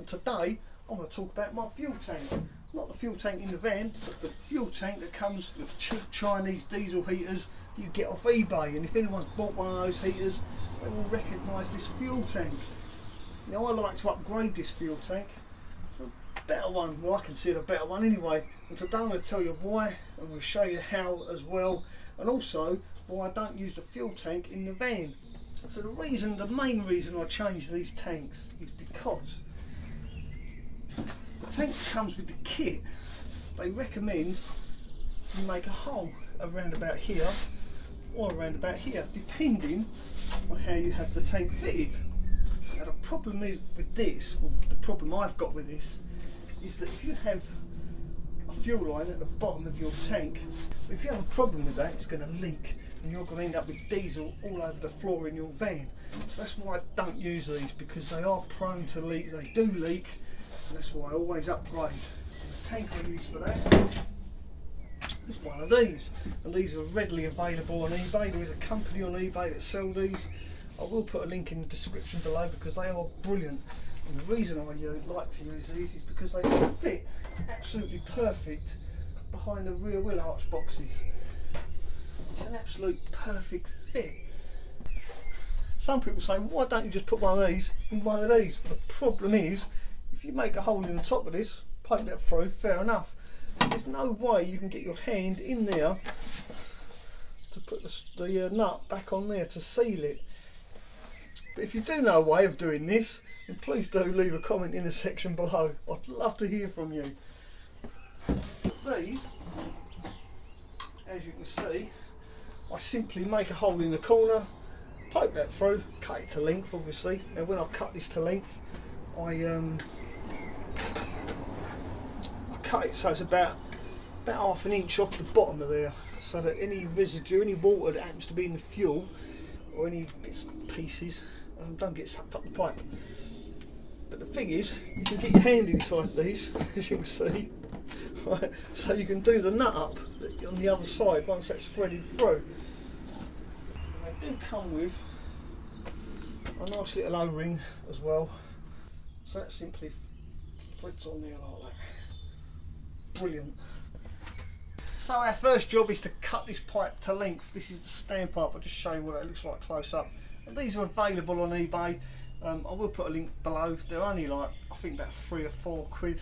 today I'm going to talk about my fuel tank. Not the fuel tank in the van, but the fuel tank that comes with cheap Chinese diesel heaters you get off eBay. And if anyone's bought one of those heaters, they will recognise this fuel tank. Now I like to upgrade this fuel tank for a better one, well I consider a better one anyway. And today I'm going to tell you why, and we'll show you how as well, and also why I don't use the fuel tank in the van. So the main reason I changed these tanks is because the tank that comes with the kit, they recommend you make a hole around about here or around about here, depending on how you have the tank fitted. Now the problem is with this, or the problem I've got with this, is that if you have a fuel line at the bottom of your tank, if you have a problem with that, it's going to leak and you're going to end up with diesel all over the floor in your van. So that's why I don't use these, because they are prone to leak. They do leak, and that's why I always upgrade. And the tank I use for that is one of these, and these are readily available on eBay. There is a company on eBay that sell these. I will put a link in the description below because they are brilliant. And the reason I like to use these is because they fit absolutely perfect behind the rear wheel arch boxes. It's an absolute perfect fit. Some people say, why don't you just put one of these in one of these? But the problem is, if you make a hole in the top of this, poke that through, fair enough. There's no way you can get your hand in there to put the nut back on there to seal it. But if you do know a way of doing this, then please do leave a comment in the section below. I'd love to hear from you. These, as you can see, I simply make a hole in the corner, poke that through, cut it to length obviously. Now when I cut this to length, I cut it so it's about half an inch off the bottom of there, so that any residue, any water that happens to be in the fuel, or any bits and pieces, don't get sucked up the pipe. But the thing is, you can get your hand inside these, as you can see, right, so you can do the nut up on the other side once that's threaded through. And they do come with a nice little O-ring as well, so that simply threads on there like that. Brilliant. So our first job is to cut this pipe to length. This is the stand pipe. I'll just show you what it looks like close up. And these are available on eBay. I will put a link below. They're only like, I think about £3 or £4 quid.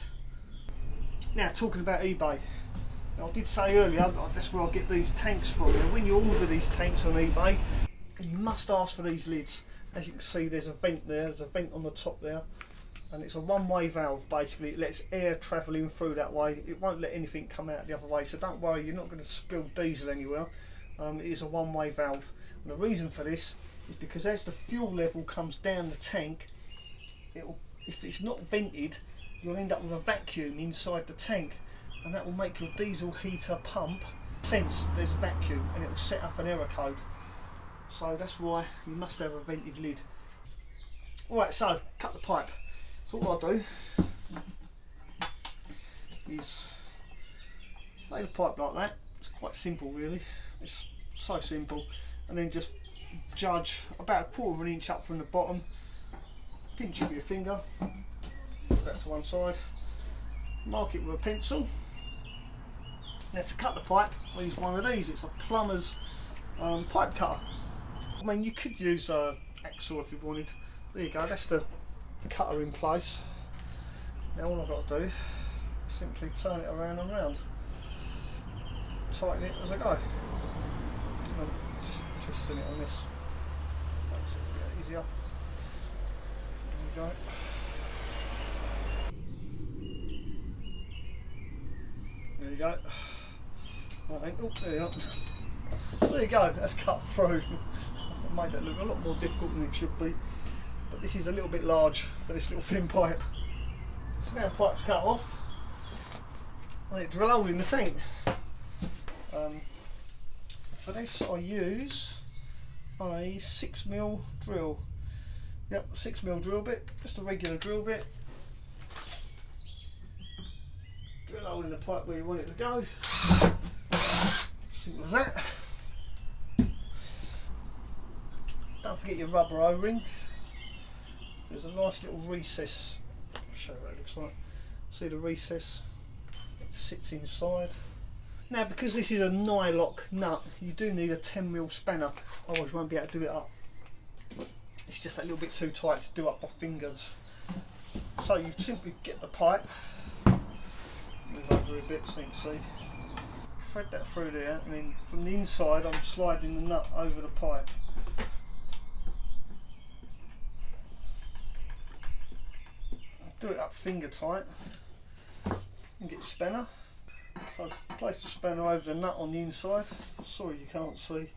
Now talking about eBay, now, I did say earlier that's where I get these tanks from. Now when you order these tanks on eBay, you must ask for these lids. As you can see, there's a vent there. There's a vent on the top there, and it's a one-way valve. Basically, it lets air travel in through that way. It won't let anything come out the other way. So don't worry, you're not going to spill diesel anywhere. It is a one-way valve. And the reason for this is because as the fuel level comes down the tank, if it's not vented, you'll end up with a vacuum inside the tank, and that will make your diesel heater pump sense there's a vacuum, and it will set up an error code. So that's why you must have a vented lid. Alright, so cut the pipe. So what I do is lay the pipe like that. It's quite simple really, it's so simple, and then just judge about 1/4 inch up from the bottom, pinch it with your finger, put that to one side, mark it with a pencil. Now to cut the pipe, I use one of these. It's a plumber's pipe cutter. I mean, you could use a hacksaw if you wanted. There you go, that's the cutter in place. Now all I've got to do is simply turn it around and round, tighten it as I go. I'm just twisting it on this, makes it a bit easier. There you go. There you go. Right, oh, there you go. So there you go, that's cut through. I made that look a lot more difficult than it should be, but this is a little bit large for this little thin pipe. So now the pipe's cut off, I need to drill a hole in the tank. For this I use a 6mm drill. Yep, 6mm drill bit, just a regular drill bit. Drill a hole in the pipe where you want it to go. Simple as that. Don't forget your rubber O-ring. There's a nice little recess. I'll show you looks like. See the recess? It sits inside. Now, because this is a nylock nut, you do need a 10mm spanner, otherwise you won't be able to do it up. It's just a little bit too tight to do up by fingers. So you simply get the pipe, move over a bit so you can see, thread that through there, and then from the inside I'm sliding the nut over the pipe. Do it up finger tight and get your spanner. So place the spanner over the nut on the inside. Sorry you can't see,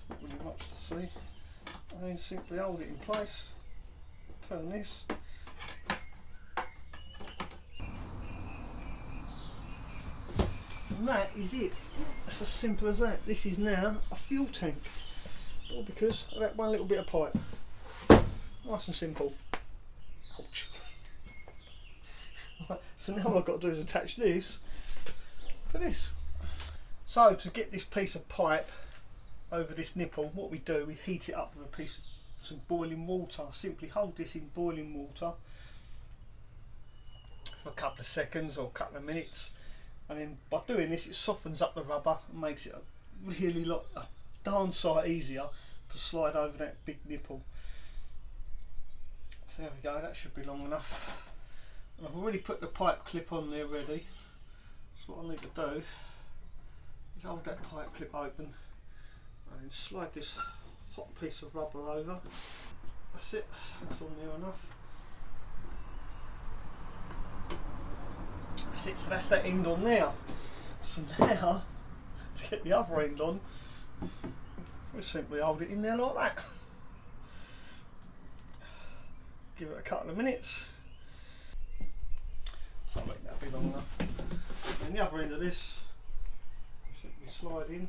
not really much to see. And then simply hold it in place, turn this. And that is it. It's as simple as that. This is now a fuel tank. All because of that one little bit of pipe. Nice and simple. Ouch. Right, so now what I've got to do is attach this to this. So to get this piece of pipe over this nipple, what we do, we heat it up with a piece of some boiling water. Simply hold this in boiling water for a couple of seconds or a couple of minutes, and then by doing this it softens up the rubber and makes it a darn sight easier to slide over that big nipple. So there we go, that should be long enough. And I've already put the pipe clip on there ready. So what I need to do is hold that pipe clip open and then slide this hot piece of rubber over. That's it, that's all near enough. That's it, so that's that end on now. So now, to get the other end on, we simply hold it in there like that. Give it a couple of minutes. So I think that'll be long enough. And the other end of this, simply slide in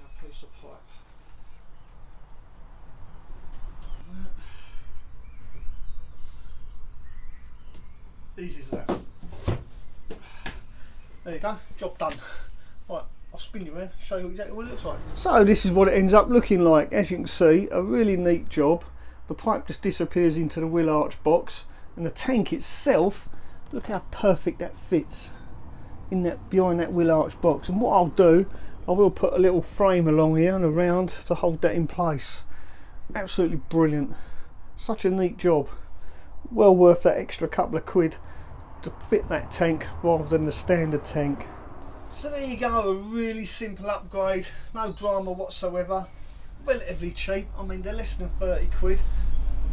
our piece of pipe. Easy as that. There you go, job done. Right, I'll spin you around, show you exactly what it looks like. So this is what it ends up looking like. As you can see, a really neat job. The pipe just disappears into the wheel arch box, and the tank itself, look how perfect that fits in that, behind that wheel arch box. And what I'll do, I will put a little frame along here and around to hold that in place. Absolutely brilliant. Such a neat job. Well worth that extra couple of quid to fit that tank rather than the standard tank. So there you go, a really simple upgrade, no drama whatsoever, relatively cheap. I mean, they're less than 30 quid,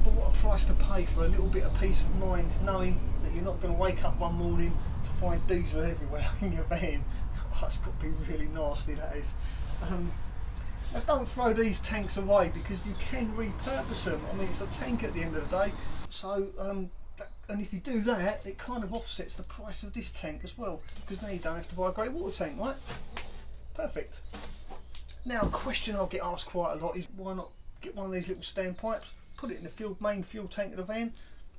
but what a price to pay for a little bit of peace of mind, knowing that you're not going to wake up one morning to find diesel everywhere in your van. Oh, that's got to be really nasty, that is. Now don't throw these tanks away, because you can repurpose them. I mean, it's a tank at the end of the day. So, and if you do that, it kind of offsets the price of this tank as well, because now you don't have to buy a grey water tank, right? Perfect. Now, a question I'll get asked quite a lot is, why not get one of these little standpipes, put it in the main fuel tank of the van,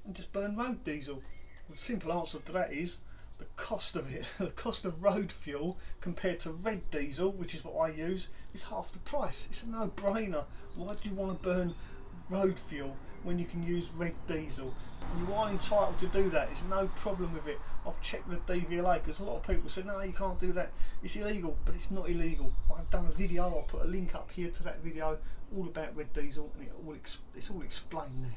and just burn road diesel? Well, the simple answer to that is the cost of it. The cost of road fuel compared to red diesel, which is what I use, is half the price. It's a no-brainer. Why do you want to burn road fuel when you can use red diesel? You are entitled to do that. There's no problem with it. I've checked with DVLA, because a lot of people say, no, you can't do that, it's illegal. But it's not illegal. I've done a video, I'll put a link up here to that video all about red diesel, and it's all explained there.